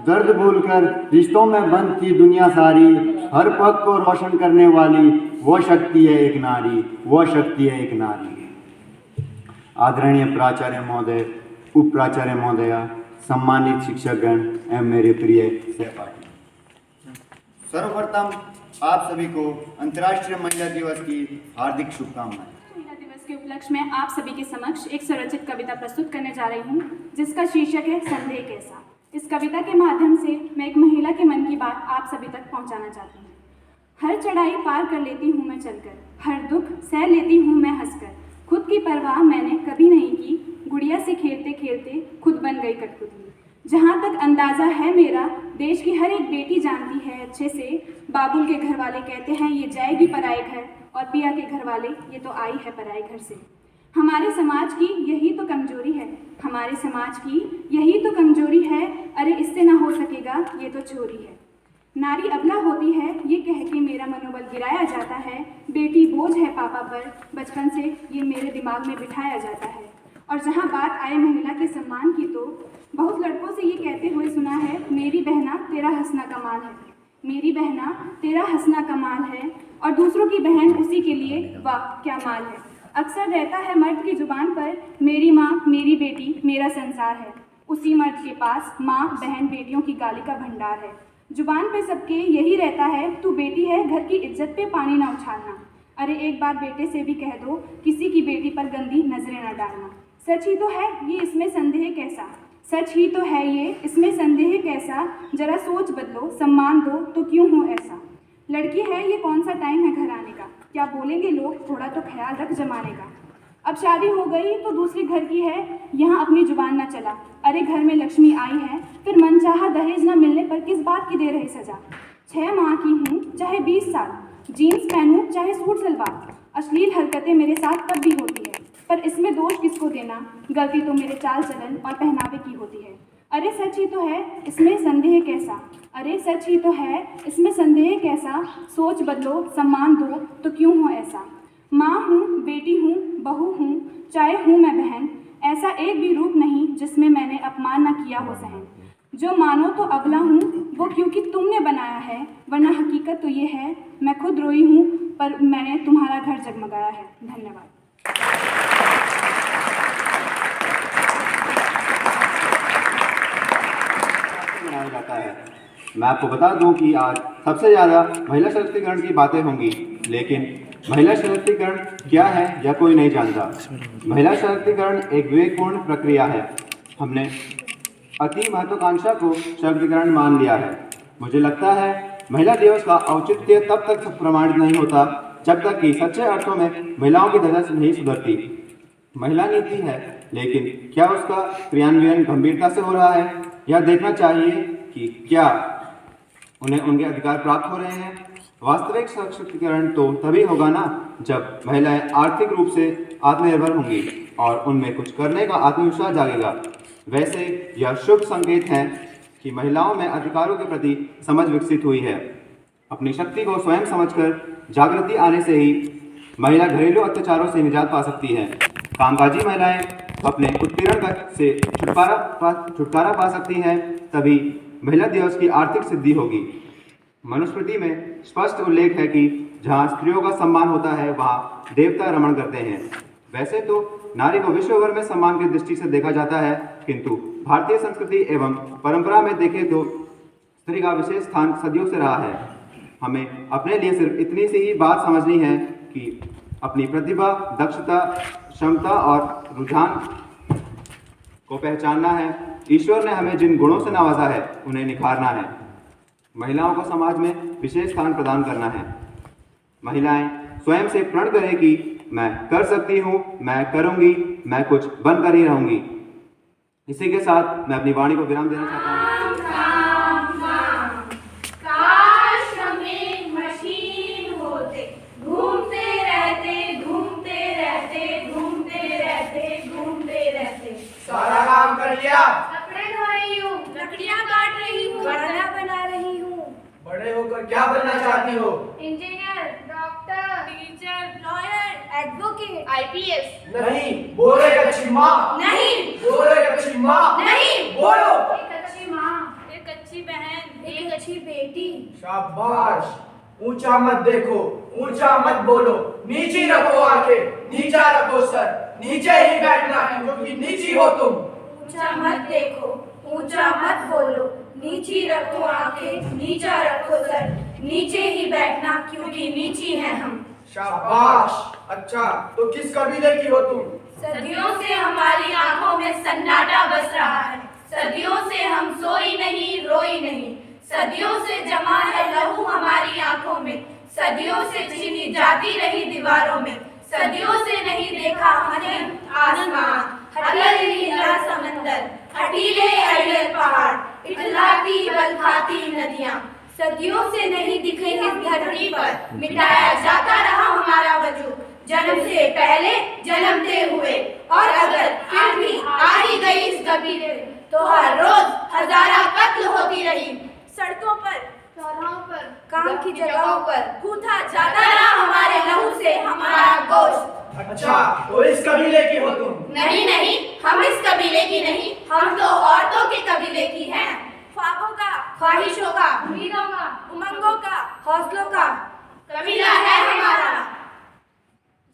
दर्द भूलकर रिश्तों में बंद थी दुनिया सारी, हर पग को रोशन करने वाली वो शक्ति है एक नारी, वो शक्ति है एक नारी। आदरणीय प्राचार्य महोदय, उप प्राचार्य महोदया, सम्मानित शिक्षकगण एवं मेरे प्रिय सहपाठी, सर्वप्रथम आप सभी को अंतर्राष्ट्रीय महिला दिवस की हार्दिक शुभकामनाएं। महिला दिवस के उपलक्ष्य में आप सभी के समक्ष एक स्वरचित कविता प्रस्तुत करने जा रही हूँ, जिसका शीर्षक है संदेह कैसा। इस कविता के माध्यम से मैं एक महिला के मन की बात आप सभी तक पहुँचाना चाहती हूँ। हर चढ़ाई पार कर लेती हूँ मैं चलकर, हर दुख सह लेती हूँ मैं हंसकर, खुद की परवाह मैंने कभी नहीं की, गुड़िया से खेलते खेलते खुद बन गई कठपुतली। जहाँ तक अंदाज़ा है मेरा, देश की हर एक बेटी जानती है अच्छे से, बाबुल के घर वाले कहते हैं ये जाएगी पराए घर, और पिया के घर वाले ये तो आई है पराए घर से। हमारे समाज की यही तो कमजोरी है, हमारे समाज की यही तो कमजोरी है, अरे इससे ना हो सकेगा ये तो चोरी है। नारी अबला होती है ये कह के मेरा मनोबल गिराया जाता है, बेटी बोझ है पापा पर, बचपन से ये मेरे दिमाग में बिठाया जाता है। और जहाँ बात आए महिला के सम्मान की, तो बहुत लड़कों से ये कहते हुए सुना है, मेरी बहना तेरा हंसना कमाल है, मेरी बहना तेरा हंसना कमाल है, और दूसरों की बहन उसी के लिए वाह क्या माल है। अक्सर रहता है मर्द की जुबान पर, मेरी माँ मेरी बेटी मेरा संसार है, उसी मर्द के पास माँ बहन बेटियों की गाली का भंडार है। जुबान पे सबके यही रहता है, तू बेटी है घर की इज्जत पे पानी ना उछालना, अरे एक बार बेटे से भी कह दो किसी की बेटी पर गंदी नजरें न डालना। सच ही तो है ये इसमें संदेह कैसा, सच ही तो है ये इसमें संदेह कैसा, जरा सोच बदलो सम्मान दो तो क्यों हो ऐसा। लड़की है ये कौन सा टाइम है घर आने का, क्या बोलेंगे लोग थोड़ा तो ख्याल रख जमाने का। अब शादी हो गई तो दूसरे घर की है, यहाँ अपनी जुबान ना चला, अरे घर में लक्ष्मी आई है, फिर मनचाहा दहेज न मिलने पर किस बात की दे रहे सजा। 6 माह की हूँ चाहे 20 साल, जीन्स पहनूं चाहे सूट सलवार, अश्लील हरकतें मेरे साथ तब भी होती है, पर इसमें दोष किसको देना, गलती तो मेरे चाल चलन और पहनावे की होती है। अरे सच ही तो है इसमें संदेह कैसा, अरे सच ही तो है इसमें संदेह कैसा, सोच बदलो सम्मान दो तो क्यों हो ऐसा। माँ हूँ बेटी हूँ बहू हूँ चाहे हूँ मैं बहन, ऐसा एक भी रूप नहीं जिसमें मैंने अपमान न किया हो सहन। जो मानो तो अबला हूँ वो क्योंकि तुमने बनाया है, वरना हकीकत तो ये है मैं खुद रोई हूँ पर मैंने तुम्हारा घर जगमगाया है। धन्यवाद। मनाया जाता है। मैं आपको बता दूं कि आज सबसे ज़्यादा महिला सशक्तिकरण की बातें होंगी, लेकिन महिला सशक्तिकरण क्या है यह कोई नहीं जानता। महिला सशक्तिकरण एक विवेकपूर्ण प्रक्रिया है। हमने अति महत्वाकांक्षा को सशक्तिकरण मान लिया है। मुझे लगता है महिला दिवस का औचित्य तब तक प्रमाणित नहीं होता जब तक कि सच्चे अर्थों में महिलाओं की दशा नहीं सुधरती। महिला नीति है, लेकिन क्या उसका क्रियान्वयन गंभीरता से हो रहा है, यह देखना चाहिए कि क्या उन्हें उनके अधिकार प्राप्त हो रहे हैं। वास्तविक सशक्तिकरण तो तभी होगा ना जब महिलाएं आर्थिक रूप से आत्मनिर्भर होंगी और उनमें कुछ करने का आत्मविश्वास जागेगा। वैसे यह शुभ संकेत है कि महिलाओं में अधिकारों के प्रति समझ विकसित हुई है। अपनी शक्ति को स्वयं समझकर जागृति आने से ही महिला घरेलू अत्याचारों से निजात पा सकती है। कामकाजी महिलाएं अपने उत्पीड़न से छुटकारा पा सकती हैं, तभी महिला दिवस की आर्थिक सिद्धि होगी। मनुस्मृति में स्पष्ट उल्लेख है कि जहाँ स्त्रियों का सम्मान होता है वहाँ देवता रमण करते हैं। वैसे तो नारी को विश्व भर में सम्मान की दृष्टि से देखा जाता है, किंतु भारतीय संस्कृति एवं परंपरा में देखें तो स्त्री का विशेष स्थान सदियों से रहा है। हमें अपने लिए सिर्फ इतनी सी ही बात समझनी है कि अपनी प्रतिभा, दक्षता, क्षमता और रुझान को पहचानना है। ईश्वर ने हमें जिन गुणों से नवाजा है उन्हें निखारना है। महिलाओं को समाज में विशेष स्थान प्रदान करना है। महिलाएं स्वयं से प्रण करें कि मैं कर सकती हूँ, मैं करूँगी, मैं कुछ बनकर ही रहूँगी। इसी के साथ मैं अपनी वाणी को विराम देना चाहता हूँ। सारा काम कर लिया, कपड़े धो रही हूँ, लकड़ियाँ काट रही हूँ, खाना बना रही हूँ। बड़े होकर क्या बनना चाहती हो? Engineer, doctor, teacher, lawyer, advocate, IPS. नहीं, बोलो एक अच्छी माँ। नहीं, बोलो एक अच्छी माँ। नहीं, बोलो एक अच्छी माँ, एक अच्छी अच्छी बेटी। शाबाश। ऊंचा मत देखो, ऊंचा मत बोलो, नीची रखो आंखें, नीचा रखो सर, नीचे ही बैठना है क्योंकि नीची हो तुम। ऊंचा मत देखो, ऊंचा मत बोलो, नीची रखो आंखें, नीचा रखो सर, नीचे ही बैठना क्योंकि नीची हैं हम। शाबाश। अच्छा, तो किस कबीले की हो तुम? सदियों से हमारी आंखों में सन्नाटा बस रहा है, सदियों से हम सोई नहीं रोई नहीं, सदियों से जमा है लहू हमारी आंखों में, सदियों से चीनी जाती रही दीवारों में, सदियों से नहीं देखा हमने आसमां, हरियल नीला समंदर, हटीले हरियल पहाड़, इटलाती बलखाती नदियां, सदियों से नहीं दिखे इस धरती पर, मिटाया जाता रहा हमारा वजूद, जन्म से पहले जन्मते हुए, और अगर फिर भी आ ही गई इस कबीले तो हर रोज हजारा कत्ल होती रही, सड़कों पर, चौराहों पर, काम की जगहों पर कूथा जाता रहा हमारे लहू से हमारा गोश्त। अच्छा, तो इस कबीले की हो तुम? नहीं नहीं, हम इस कबीले की नहीं, हम तो औरतों के कबीले की हैं। ख्वाबों का, ख्वाहिशों का, उम्मीदों का, उमंगों का, हौसलों का कबीला है हमारा।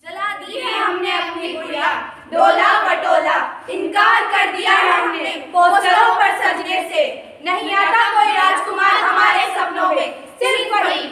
जला दी है हमने अपनी गुड़िया, डोला पटोला, इनकार कर दिया है हमने पोस्टरों पर सजने से, नहीं आता कोई राजकुमार हमारे सपनों में, सिर्फ वही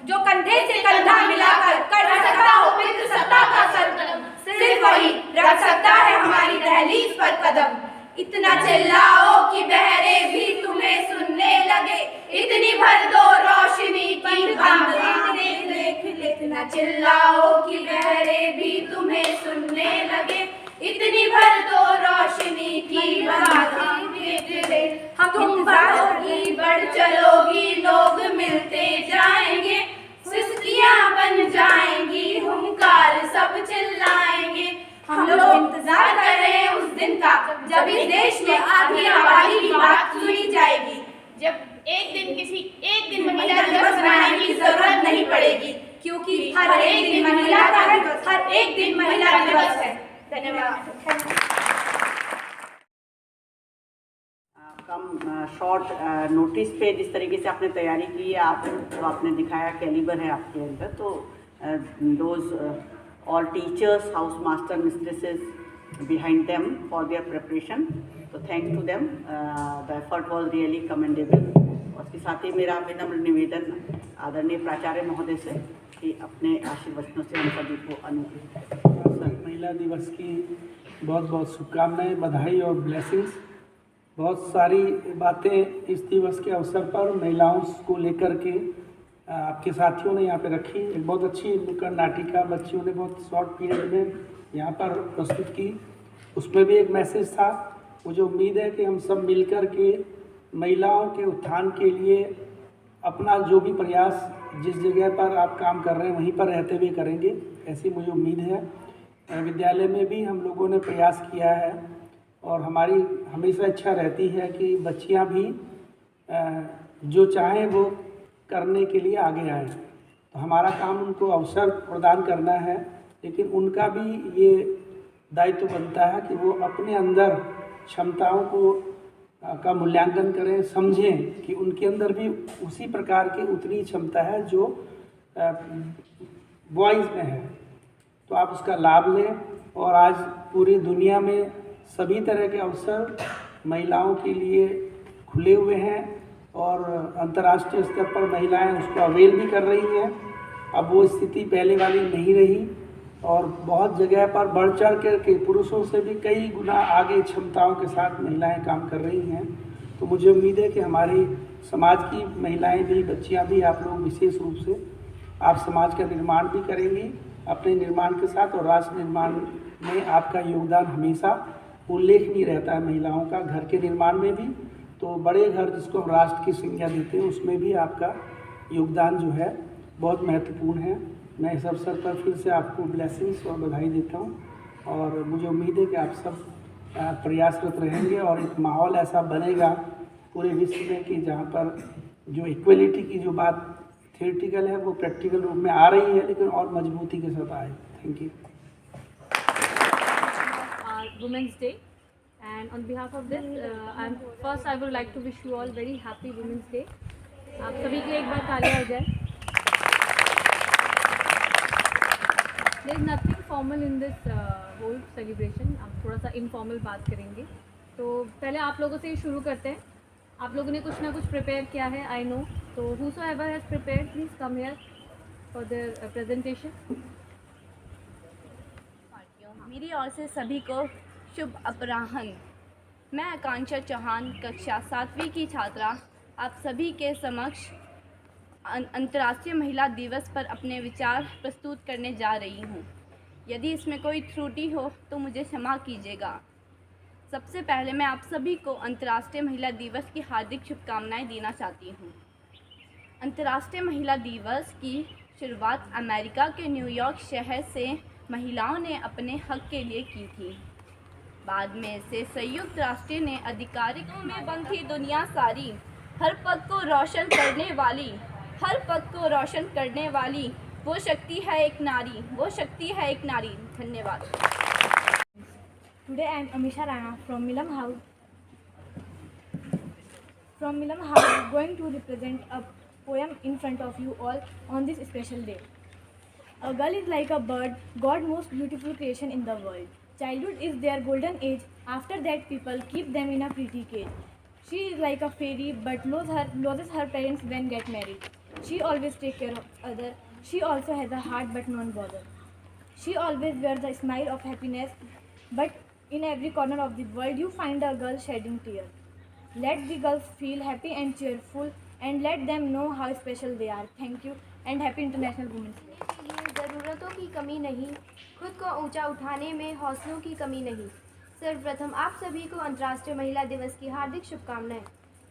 जो कंधे से कंधा मिलाकर कर सकता हो पितृ सत्ता का सरकदम, सिर्फ वही रख सकता है हमारी दहलीज पर कदम। इतना चिल्लाओ कि बहरे भी तुम्हें सुनने लगे, इतनी भर दो रोशनी की बांधे देख, इतना चिल्लाओ कि बहरे भी तुम्हें सुनने लगे, इतनी भर दो रोशनी की बांधे देख, हम तुम बढ़ोगी बढ़ चलोगी, लोग मिलते जाएंगे, सिस्कियां बन जाएंगी, हुंकार सब चिल्लाएंगे, हम लोग इंतजार कर रहे हैं उस दिन का जब इस देश में आधी आबादी की बात सुनी जाएगी, जब एक दिन महिला दिवस मनाने की जरूरत नहीं पड़ेगी, क्योंकि हर एक दिन महिला का है, हर एक दिन महिला दिवस है। धन्यवाद। कम शॉर्ट नोटिस पे जिस तरीके से आपने तैयारी की है, आप तो आपने दिखाया कैलिबर है आपके अंदर, तो those all teachers, house master, mistresses behind them for their preparation, so thanks to them, the effort was really commendable। और इसके साथ ही मेरा विनम्र निवेदन आदरणीय प्राचार्य महोदय से कि अपने आशीर्वचनों से हम सभी को अनुग्रहित। महिला दिवस की बहुत बहुत शुभकामनाएं, बधाई और ब्लेसिंग्स। बहुत सारी बातें इस दिवस के अवसर पर महिलाओं को लेकर के आपके साथियों ने यहाँ पे रखी। एक बहुत अच्छी नुक्कड़ नाटिका बच्चियों ने बहुत शॉर्ट पीरियड में यहाँ पर प्रस्तुत की, उसमें भी एक मैसेज था। मुझे उम्मीद है कि हम सब मिलकर के महिलाओं के उत्थान के लिए अपना जो भी प्रयास जिस जगह पर आप काम कर रहे हैं वहीं पर रहते हुए करेंगे, ऐसी मुझे उम्मीद है। विद्यालय में भी हम लोगों ने प्रयास किया है और हमारी हमेशा इच्छा रहती है कि बच्चियाँ भी जो चाहें वो करने के लिए आगे आए, तो हमारा काम उनको अवसर प्रदान करना है, लेकिन उनका भी ये दायित्व बनता है कि वो अपने अंदर क्षमताओं को का मूल्यांकन करें, समझें कि उनके अंदर भी उसी प्रकार की उतनी क्षमता है जो बॉयज़ में है, तो आप उसका लाभ लें। और आज पूरी दुनिया में सभी तरह के अवसर महिलाओं के लिए खुले हुए हैं और अंतर्राष्ट्रीय स्तर पर महिलाएं उसको अवेल भी कर रही हैं। अब वो स्थिति पहले वाली नहीं रही और बहुत जगह पर बढ़ चढ़ कर के पुरुषों से भी कई गुना आगे क्षमताओं के साथ महिलाएं काम कर रही हैं। तो मुझे उम्मीद है कि हमारी समाज की महिलाएं भी, बच्चियां भी, आप लोग विशेष रूप से आप समाज का निर्माण भी करेंगी अपने निर्माण के साथ, और राष्ट्र निर्माण में आपका योगदान हमेशा उल्लेखनीय रहता है महिलाओं का। घर के निर्माण में भी, तो बड़े घर जिसको हम राष्ट्र की संज्ञा देते हैं उसमें भी आपका योगदान जो है बहुत महत्वपूर्ण है। मैं इस अवसर पर फिर से आपको ब्लेसिंग्स और बधाई देता हूं और मुझे उम्मीद है कि आप सब प्रयासरत रहेंगे और एक माहौल ऐसा बनेगा पूरे विश्व में कि जहां पर जो इक्वलिटी की जो बात थियोरेटिकल है वो प्रैक्टिकल रूप में आ रही है, लेकिन और मजबूती के साथ आए। Thank you. Women's Day, And on behalf of this, first I would like to wish you all very happy Women's Day. आप सभी के लिए एक बार तालियां हो जाए. There is nothing formal in this whole celebration. अब थोड़ा सा informal बात करेंगे. तो पहले आप लोगों से ही शुरू करते हैं. आप लोगों ने कुछ ना कुछ प्रिपेयर किया है, I know. तो whosoever has prepared, please come here for their presentation. मेरी ओर से सभी को शुभ अपराह्न. मैं आकांक्षा चौहान, कक्षा 7वीं की छात्रा, आप सभी के समक्ष अंतर्राष्ट्रीय महिला दिवस पर अपने विचार प्रस्तुत करने जा रही हूँ. यदि इसमें कोई त्रुटि हो तो मुझे क्षमा कीजिएगा. सबसे पहले मैं आप सभी को अंतर्राष्ट्रीय महिला दिवस की हार्दिक शुभकामनाएं देना चाहती हूँ. अंतर्राष्ट्रीय महिला दिवस की शुरुआत अमेरिका के न्यूयॉर्क शहर से महिलाओं ने अपने हक के लिए की थी. बाद में इसे संयुक्त राष्ट्र ने आधिकारिकों में बंद थी दुनिया सारी. हर पद को रोशन करने वाली, हर पद को रोशन करने वाली वो शक्ति है एक नारी, वो शक्ति है एक नारी. धन्यवाद. Today I am Amisha Rana from Milam House. Going to represent a poem in front of you all on this special day. A girl is like a bird, God's most beautiful creation in the world. Childhood is their golden age. After that, people keep them in a pretty cage. She is like a fairy, but loses her parents when get married. She always takes care of others. She also has a heart, but non bother. She always wears a smile of happiness, but in every corner of the world, you find a girl shedding tears. Let the girls feel happy and cheerful, and let them know how special they are. Thank you, and happy International Women's Day. ज़रूरतों की कमी नहीं, खुद को ऊंचा उठाने में हौसलों की कमी नहीं. सर्वप्रथम आप सभी को अंतर्राष्ट्रीय महिला दिवस की हार्दिक शुभकामनाएं.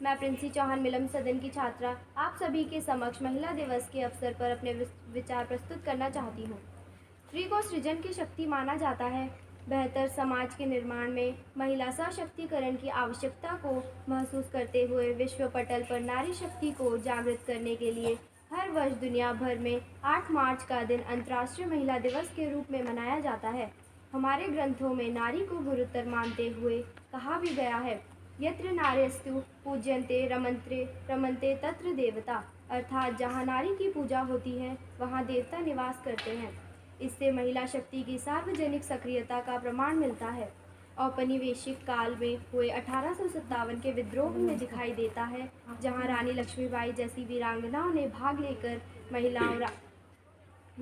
मैं प्रिंसी चौहान मिलम सदन की छात्रा आप सभी के समक्ष महिला दिवस के अवसर पर अपने विचार प्रस्तुत करना चाहती हूँ. स्त्री को सृजन की शक्ति माना जाता है. बेहतर समाज के निर्माण में महिला सशक्तिकरण की आवश्यकता को महसूस करते हुए विश्व पटल पर नारी शक्ति को जागृत करने के लिए हर वर्ष दुनिया भर में 8 मार्च का दिन अंतर्राष्ट्रीय महिला दिवस के रूप में मनाया जाता है. हमारे ग्रंथों में नारी को गुरुतर मानते हुए कहा भी गया है, यत्र नार्यस्तु पूज्यन्ते रमन्ते तत्र देवता. अर्थात जहाँ नारी की पूजा होती है वहाँ देवता निवास करते हैं. इससे महिला शक्ति की सार्वजनिक सक्रियता का प्रमाण मिलता है. औपनिवेशिक काल में हुए 1857 के विद्रोह में दिखाई देता है, जहां रानी लक्ष्मीबाई जैसी वीरांगनाओं ने भाग लेकर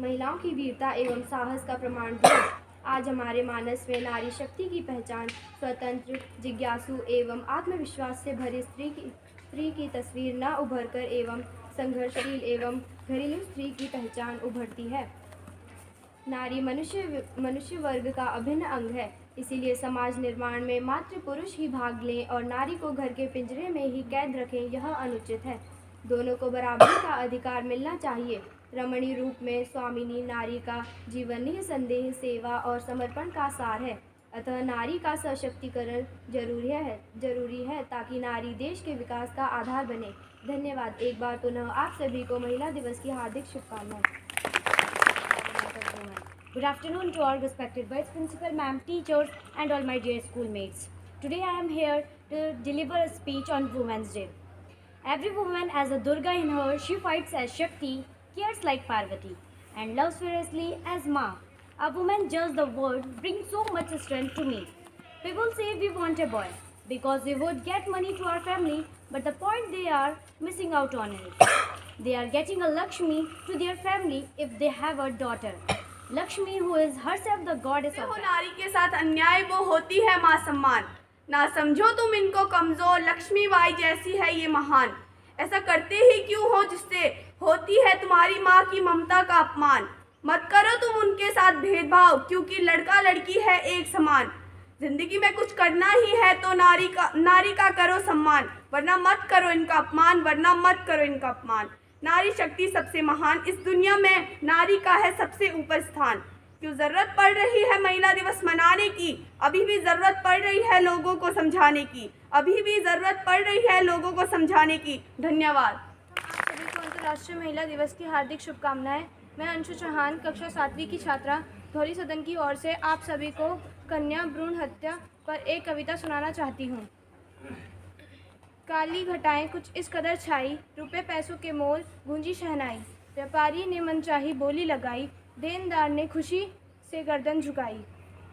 महिलाओं की वीरता एवं साहस का प्रमाण दिया. आज हमारे मानस में नारी शक्ति की पहचान स्वतंत्र, जिज्ञासु एवं आत्मविश्वास से भरी स्त्री की तस्वीर न उभरकर एवं संघर्षशील एवं घरेलू स्त्री की पहचान उभरती है. नारी मनुष्य वर्ग का अभिन्न अंग है. इसीलिए समाज निर्माण में मात्र पुरुष ही भाग लें और नारी को घर के पिंजरे में ही कैद रखें, यह अनुचित है. दोनों को बराबरी का अधिकार मिलना चाहिए. रमणीय रूप में स्वामिनी नारी का जीवन निसंदेह सेवा और समर्पण का सार है. अतः नारी का सशक्तिकरण जरूरी है ताकि नारी देश के विकास का आधार बने. धन्यवाद. एक बार पुनः आप सभी को महिला दिवस की हार्दिक शुभकामनाएं. Good afternoon to all respected vice principal, ma'am, teachers, and all my dear schoolmates. Today I am here to deliver a speech on Women's Day. Every woman has a Durga in her. She fights as Shakti, cares like Parvati, and loves fiercely as Ma. A woman just the word brings so much strength to me. People say we want a boy because we would get money to our family, but the point they are missing out on is they are getting a Lakshmi to their family if they have a daughter. Lakshmi who is herself the goddess of नारी के साथ अन्याय वो होती है माँ सम्मान. ना समझो तुम इनको कमजोर, लक्ष्मी बाई जैसी है ये महान. ऐसा करते ही क्यों हो जिससे होती है तुम्हारी माँ की ममता का अपमान. मत करो तुम उनके साथ भेदभाव, क्योंकि लड़का लड़की है एक समान. जिंदगी में कुछ करना ही है तो नारी का करो सम्मान, वरना मत करो इनका अपमान. नारी शक्ति सबसे महान, इस दुनिया में नारी का है सबसे ऊपर स्थान. क्यों ज़रूरत पड़ रही है महिला दिवस मनाने की, अभी भी ज़रूरत पड़ रही है लोगों को समझाने की. धन्यवाद. सभी को अंतर्राष्ट्रीय महिला दिवस की हार्दिक शुभकामनाएं. मैं अंशु चौहान, कक्षा 7वीं की छात्रा, धौली सदन की ओर से आप सभी को कन्या भ्रूण हत्या पर एक कविता सुनाना चाहती हूँ। काली घटाएं कुछ इस कदर छाई, रुपए पैसों के मोल गूंजी शहनाई। व्यापारी ने मनचाही बोली लगाई, देनदार ने खुशी से गर्दन झुकाई।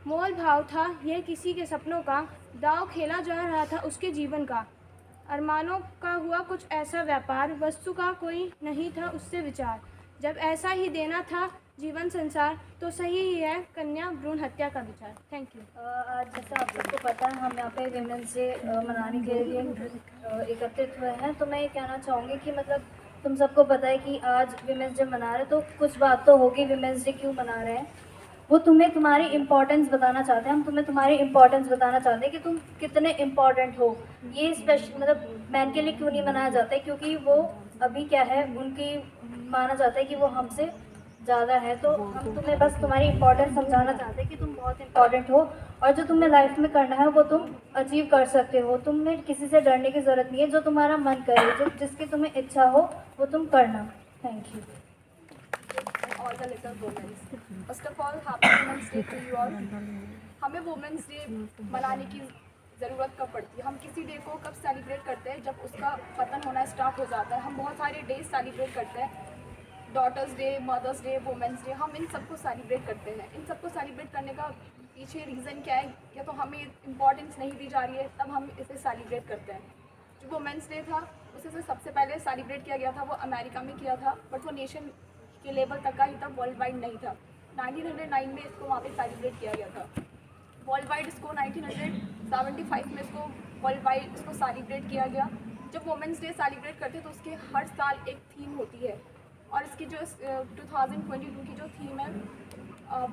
मोल भाव था यह किसी के सपनों का, दाव खेला जा रहा था उसके जीवन का। अरमानों का हुआ कुछ ऐसा व्यापार, वस्तु का कोई नहीं था उससे विचार। जब ऐसा ही देना था जीवन संसार, तो सही ही है कन्या भ्रूण हत्या का विचार। Thank you. आज जैसा आप सबको पता है, हम यहाँ पे विमेंस डे मनाने के लिए एकत्रित हुए हैं। तो मैं ये कहना चाहूँगी कि मतलब तुम सबको पता है कि आज विमेंस डे मना रहे हैं, तो कुछ बात तो होगी विमेंस डे क्यों मना रहे हैं। वो तुम्हें तुम्हारी इम्पोर्टेंस बताना चाहते हैं, हम तुम्हें तुम्हारी इम्पोर्टेंस बताना चाहते हैं कि तुम कितने इम्पोर्टेंट हो। ये स्पेशल मतलब मैन के लिए क्यों नहीं मनाया जाता है, क्योंकि वो अभी क्या है, उनकी माना जाता है कि वो हमसे ज़्यादा है। तो हम तुम्हें बस तुम्हारी इम्पोर्टेंस समझाना चाहते हैं कि तुम बहुत इम्पोर्टेंट हो, और जो तुम्हें लाइफ में करना है वो तुम अचीव कर सकते हो। तुम्हें किसी से डरने की ज़रूरत नहीं है। जो तुम्हारा मन करे, जो जिसकी तुम्हें इच्छा हो वो तुम करना। Thank you. All the little women. First of all, happy Women's Day to you all. हमें वुमेंस डे मनाने की ज़रूरत कब पड़ती है? हम किसी डे को कब सेलिब्रेट करते हैं? जब उसका पतन होना स्टार्ट हो जाता है। हम बहुत सारे डे सेलिब्रेट करते हैं, daughters day, mothers day, women's day, हम इन सबको सेलिब्रेट करते हैं। इन सबको सेलिब्रेट करने का पीछे रीज़न क्या है? या तो हमें इम्पॉर्टेंस नहीं दी जा रही है, तब हम इसे सेलिब्रेट करते हैं। जो वुमेंस डे था उसे सबसे पहले सेलिब्रेट किया गया था, वो अमेरिका में किया था, बट वो नेशन के लेवल तक का ही था, वर्ल्ड वाइड नहीं था। 1909 में इसको वहाँ पे सेलिब्रेट किया गया था। वर्ल्ड वाइड इसको 1975 में इसको वर्ल्ड वाइड इसको सेलिब्रेट किया गया। जब वुमेंस डे सेलिब्रेट करते हैं तो उसके हर साल एक थीम होती है, और इसकी जो 2022 की जो थीम है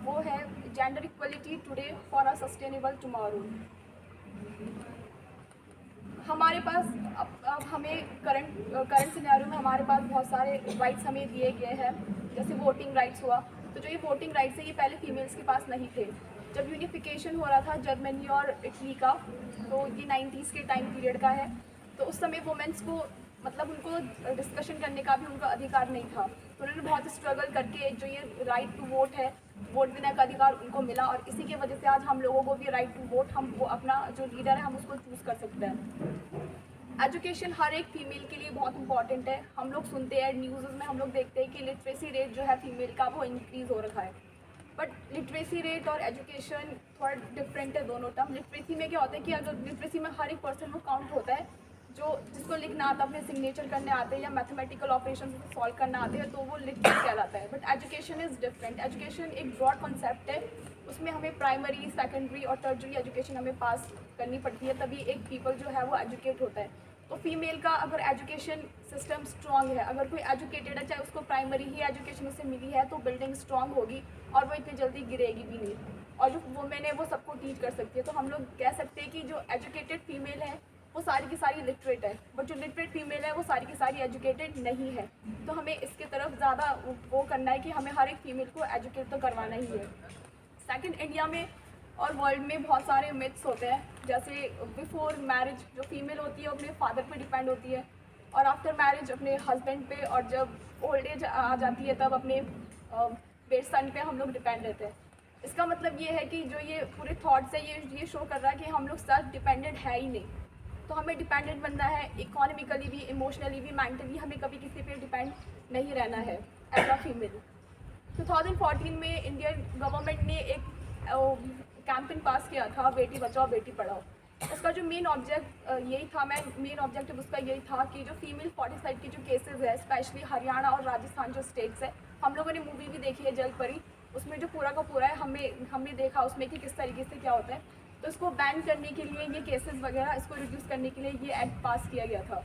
वो है gender equality today for a sustainable tomorrow. हमारे पास अब हमें करंट सिनेरियो में हमारे पास बहुत सारे राइट्स हमें दिए गए हैं, जैसे वोटिंग राइट्स हुआ। तो जो ये वोटिंग राइट्स है ये पहले फीमेल्स के पास नहीं थे। जब यूनिफिकेशन हो रहा था जर्मनी और इटली का, तो ये 90s के टाइम पीरियड का है, तो उस समय वुमेंस को मतलब उनको डिस्कशन करने का भी उनका अधिकार नहीं था। तो उन्होंने बहुत स्ट्रगल करके जो ये राइट टू वोट है, वोट देने का अधिकार उनको मिला, और इसी की वजह से आज हम लोगों को भी राइट टू वोट, हम वो अपना जो लीडर है हम उसको चूज़ कर सकते हैं। एजुकेशन हर एक फीमेल के लिए बहुत इंपॉर्टेंट है। हम लोग सुनते हैं न्यूज़ में, हम लोग देखते हैं कि लिटरेसी रेट जो है फीमेल का वो इंक्रीज़ हो रखा है, बट लिटरेसी रेट और एजुकेशन थोड़ा डिफरेंट है दोनों टर्म। लिटरेसी में क्या होता है कि अगर लिटरेसी में हर एक पर्सन को काउंट होता है, जो जिसको लिखना आता है, अपने सिग्नेचर करने आते हैं या मैथमेटिकल ऑपरेशन को सॉल्व करना आते हैं, तो वो लिटरेट कहलाता है। But education is different. Education एक ब्रॉड कॉन्सेप्ट है, उसमें हमें प्राइमरी, सेकेंडरी और टर्जरी एजुकेशन हमें पास करनी पड़ती है, तभी एक पीपल जो है वो एजुकेट होता है। तो फीमेल का अगर एजुकेशन सिस्टम स्ट्रॉन्ग है, अगर कोई एजुकेटेड है, चाहे उसको प्राइमरी ही एजुकेशन उससे मिली है, तो बिल्डिंग स्ट्रॉन्ग होगी और वो इतनी जल्दी गिरेगी भी नहीं, और जो वुमेन है वो सबको टीच कर सकती है। तो हम लोग कह सकते हैं कि जो एजुकेटेड फीमेल है वो सारी की सारी लिटरेट है, बट जो लिटरेट फीमेल है वो सारी की सारी एजुकेटेड नहीं है। तो हमें इसके तरफ ज़्यादा वो करना है कि हमें हर एक फीमेल को एजुकेट तो करवाना ही है। सेकंड, इंडिया में और वर्ल्ड में बहुत सारे मिथ्स होते हैं, जैसे बिफोर मैरिज जो फीमेल होती है वो अपने फादर पे डिपेंड होती है, और आफ्टर मैरिज अपने हस्बैंड पे, और जब ओल्ड एज आ जाती है तब अपने सन पे हम लोग डिपेंड रहते हैं। इसका मतलब ये है कि जो ये पूरे थॉट्स है ये शो कर रहा है कि हम लोग सेल्फ डिपेंडेंट है ही नहीं। तो हमें डिपेंडेंट बनना है, इकोनॉमिकली भी, इमोशनली भी, मेंटली, हमें कभी किसी पे डिपेंड नहीं रहना है एज अ फीमेल। 2014 में इंडियन गवर्नमेंट ने एक कैंपेन पास किया था, बेटी बचाओ बेटी पढ़ाओ। उसका जो मेन ऑब्जेक्ट यही था, मेन ऑब्जेक्टिव उसका यही था कि जो फीमेल फॉर्टिसाइड की जो केसेस है, स्पेशली हरियाणा और राजस्थान जो स्टेट्स है, हम लोगों ने मूवी भी देखी है जलपरी, उसमें जो पूरा का पूरा है हमने देखा उसमें कि किस तरीके से क्या होता है। तो इसको बैन करने के लिए, ये केसेस वगैरह इसको रिड्यूस करने के लिए ये एक्ट पास किया गया था।